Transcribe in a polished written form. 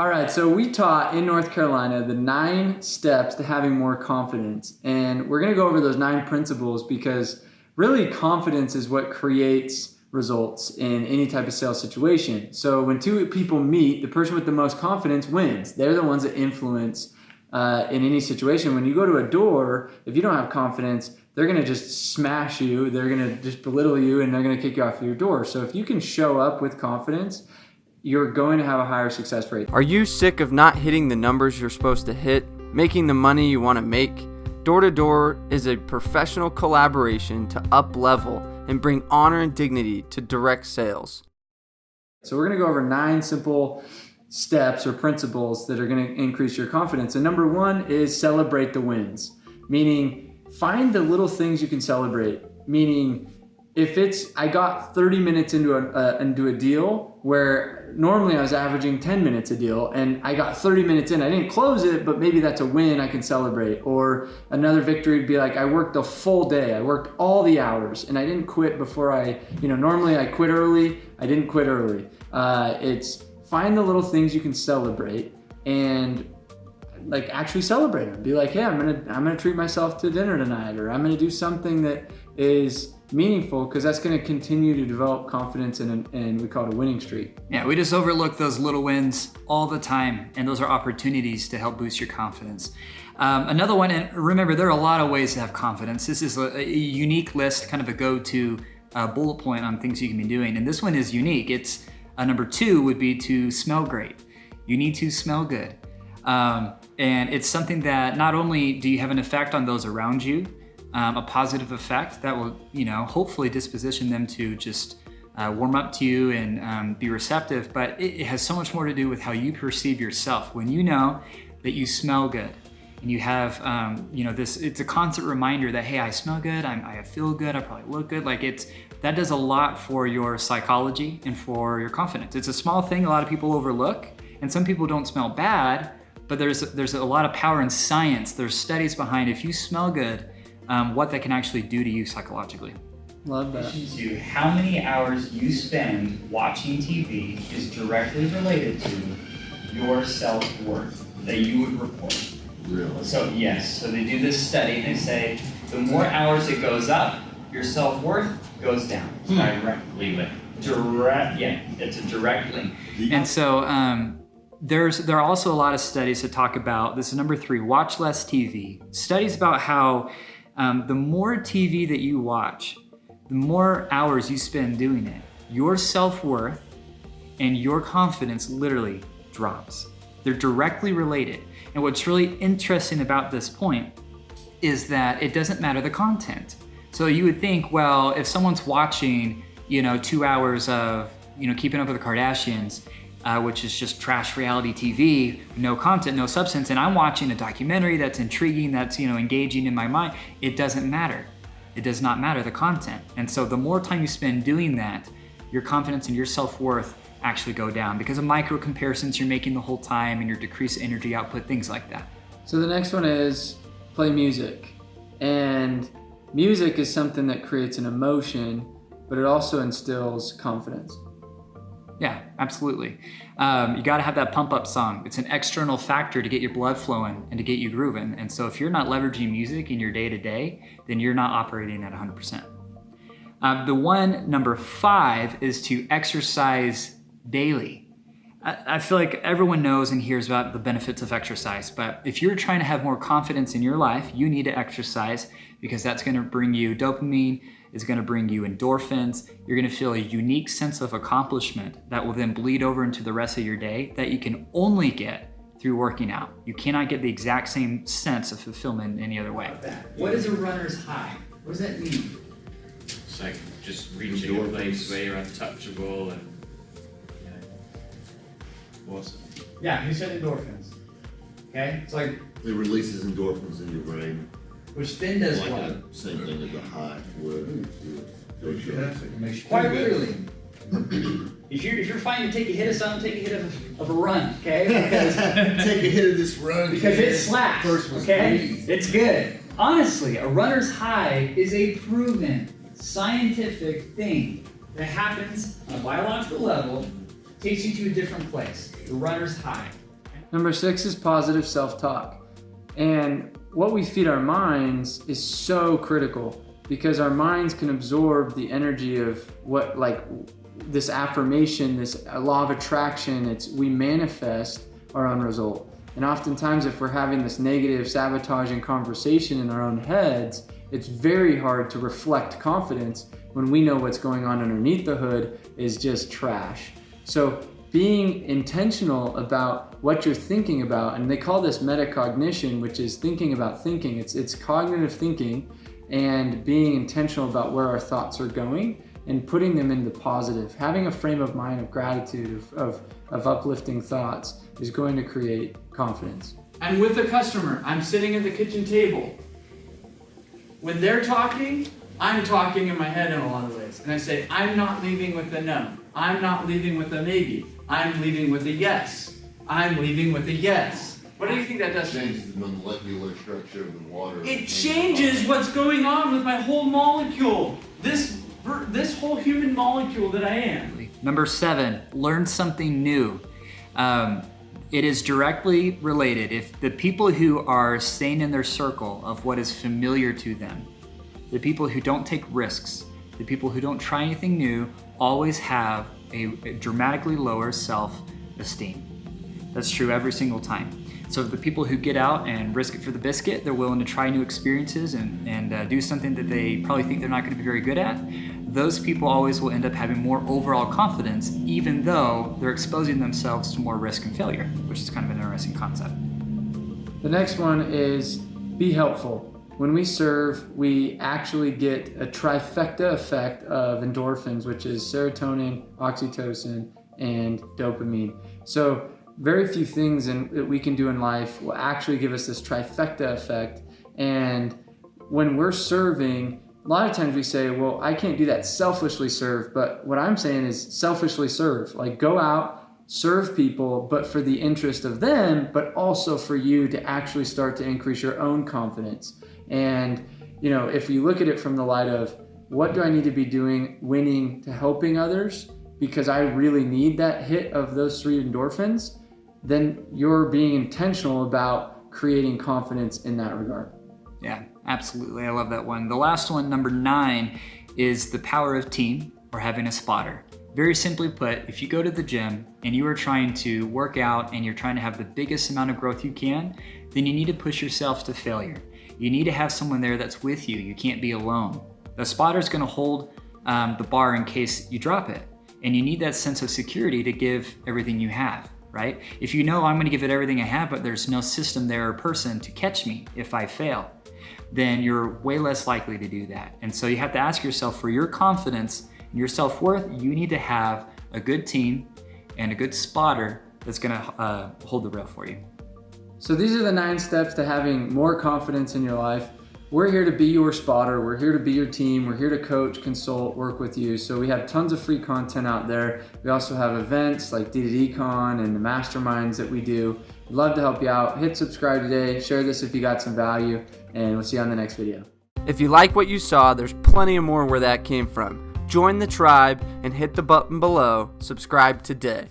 All right, so we taught in North Carolina the 9 steps to having more confidence. And we're going to go over those 9 principles because really confidence is what creates results in any type of sales situation. So when 2 people meet, the person with the most confidence wins. They're the ones that influence in any situation. When you go to a door, if you don't have confidence, they're going to just smash you, they're going to just belittle you, and they're going to kick you off your door. So if you can show up with confidence, you're going to have a higher success rate. Are you sick of not hitting the numbers you're supposed to hit, making the money you want to make? Door to Door is a professional collaboration to up-level and bring honor and dignity to direct sales. So we're going to go over 9 simple steps or principles that are going to increase your confidence. And number 1 is celebrate the wins, meaning find the little things you can celebrate, meaning if I got 30 minutes into a deal where normally I was averaging 10 minutes a deal and I got 30 minutes in, I didn't close it, but maybe that's a win I can celebrate. Or another victory would be like, I worked the full day, I worked all the hours and I didn't quit before normally I quit early, I didn't quit early. It's find the little things you can celebrate and like actually celebrate them. Be like, hey, I'm gonna treat myself to dinner tonight, or I'm gonna do something that is meaningful, because that's going to continue to develop confidence and we call it a winning streak. Yeah, we just overlook those little wins all the time, and those are opportunities to help boost your confidence. Another one, and remember, there are a lot of ways to have confidence. This is a unique list, kind of a go-to bullet point on things you can be doing, and this one is unique. It's number 2 would be to smell great. You need to smell good, and it's something that not only do you have an effect on those around you, a positive effect that will, hopefully disposition them to just warm up to you and be receptive, but it has so much more to do with how you perceive yourself. When you know that you smell good and you have, it's a constant reminder that, hey, I smell good, I feel good, I probably look good. That does a lot for your psychology and for your confidence. It's a small thing a lot of people overlook, and some people don't smell bad, but there's a lot of power in science. There's studies behind if you smell good, what that can actually do to you psychologically. Love that. To how many hours you spend watching TV is directly related to your self-worth that you would report. Really? So yes, so they do this study and they say the more hours it goes up, your self-worth goes down. Directly linked. It's a direct link. And so there are also a lot of studies that talk about, this is number 3, watch less TV. Studies about how the more TV that you watch, the more hours you spend doing it, your self-worth and your confidence literally drops. They're directly related. And what's really interesting about this point is that it doesn't matter the content. So you would think, well, if someone's watching, 2 hours of, Keeping Up with the Kardashians, which is just trash reality TV, no content, no substance, and I'm watching a documentary that's intriguing, that's engaging in my mind, it doesn't matter. It does not matter the content. And so the more time you spend doing that, your confidence and your self-worth actually go down because of micro comparisons you're making the whole time and your decreased energy output, things like that. So the next one is play music. And music is something that creates an emotion, but it also instills confidence. Yeah, absolutely. You got to have that pump up song. It's an external factor to get your blood flowing and to get you grooving. And so if you're not leveraging music in your day to day, then you're not operating at 100%. The one, number 5, is to exercise daily. I feel like everyone knows and hears about the benefits of exercise, but if you're trying to have more confidence in your life, you need to exercise because that's going to bring you dopamine, it's going to bring you endorphins. You're going to feel a unique sense of accomplishment that will then bleed over into the rest of your day that you can only get through working out. You cannot get the exact same sense of fulfillment any other way. What is a runner's high? What does that mean? It's like just reaching a place where you're untouchable and awesome. Yeah, you said endorphins. Okay? It's like, It releases endorphins in your brain. which then does Like what? the same thing as the high, where Quite literally. If you're fine to take a hit of something, take a hit of a run, okay? Because take a hit of this run. it slaps, okay? It's good. Honestly, a runner's high is a proven scientific thing that happens on a biological level, takes you to a different place. The runner's high. Number 6 is positive self-talk. And what we feed our minds is so critical because our minds can absorb the energy of what, like this affirmation, this law of attraction. We manifest our own result. And oftentimes if we're having this negative sabotaging conversation in our own heads, it's very hard to reflect confidence when we know what's going on underneath the hood is just trash. So being intentional about what you're thinking about, and they call this metacognition, which is thinking about thinking. It's cognitive thinking and being intentional about where our thoughts are going and putting them into positive. Having a frame of mind of gratitude, of uplifting thoughts is going to create confidence. I'm with a customer. I'm sitting at the kitchen table. When they're talking, I'm talking in my head in a lot of ways. And I say, I'm not leaving with a no. I'm not leaving with a maybe. I'm leaving with a yes. I'm leaving with a yes. What do you think that does? It changes the molecular structure of the water. It changes what's going on with my whole molecule. This whole human molecule that I am. Number 7, learn something new. It is directly related. If the people who are staying in their circle of what is familiar to them, the people who don't take risks, the people who don't try anything new, always have a dramatically lower self-esteem. That's true every single time. So the people who get out and risk it for the biscuit, they're willing to try new experiences and do something that they probably think they're not going to be very good at, those people always will end up having more overall confidence, even though they're exposing themselves to more risk and failure, which is kind of an interesting concept. The next one is be helpful. When we serve, we actually get a trifecta effect of endorphins, which is serotonin, oxytocin, and dopamine. So very few things that we can do in life will actually give us this trifecta effect. And when we're serving, a lot of times we say, well, I can't do that, selfishly serve. But what I'm saying is selfishly serve. Like go out, serve people, but for the interest of them, but also for you to actually start to increase your own confidence. And, if you look at it from the light of what do I need to be doing, winning to helping others, because I really need that hit of those 3 endorphins, then you're being intentional about creating confidence in that regard. Yeah, absolutely. I love that one. The last one, number 9, is the power of team or having a spotter. Very simply put, if you go to the gym and you are trying to work out and you're trying to have the biggest amount of growth you can, then you need to push yourself to failure. You need to have someone there that's with you. You can't be alone. The spotter is going to hold the bar in case you drop it. And you need that sense of security to give everything you have, right? If you know I'm going to give it everything I have, but there's no system there or person to catch me if I fail, then you're way less likely to do that. And so you have to ask yourself, for your confidence and your self-worth, you need to have a good team and a good spotter that's going to hold the rail for you. So these are the 9 steps to having more confidence in your life. We're here to be your spotter. We're here to be your team. We're here to coach, consult, work with you. So we have tons of free content out there. We also have events like D2D-Con and the masterminds that we do. We'd love to help you out. Hit subscribe today. Share this if you got some value, and we'll see you on the next video. If you like what you saw, there's plenty of more where that came from. Join the tribe and hit the button below. Subscribe today.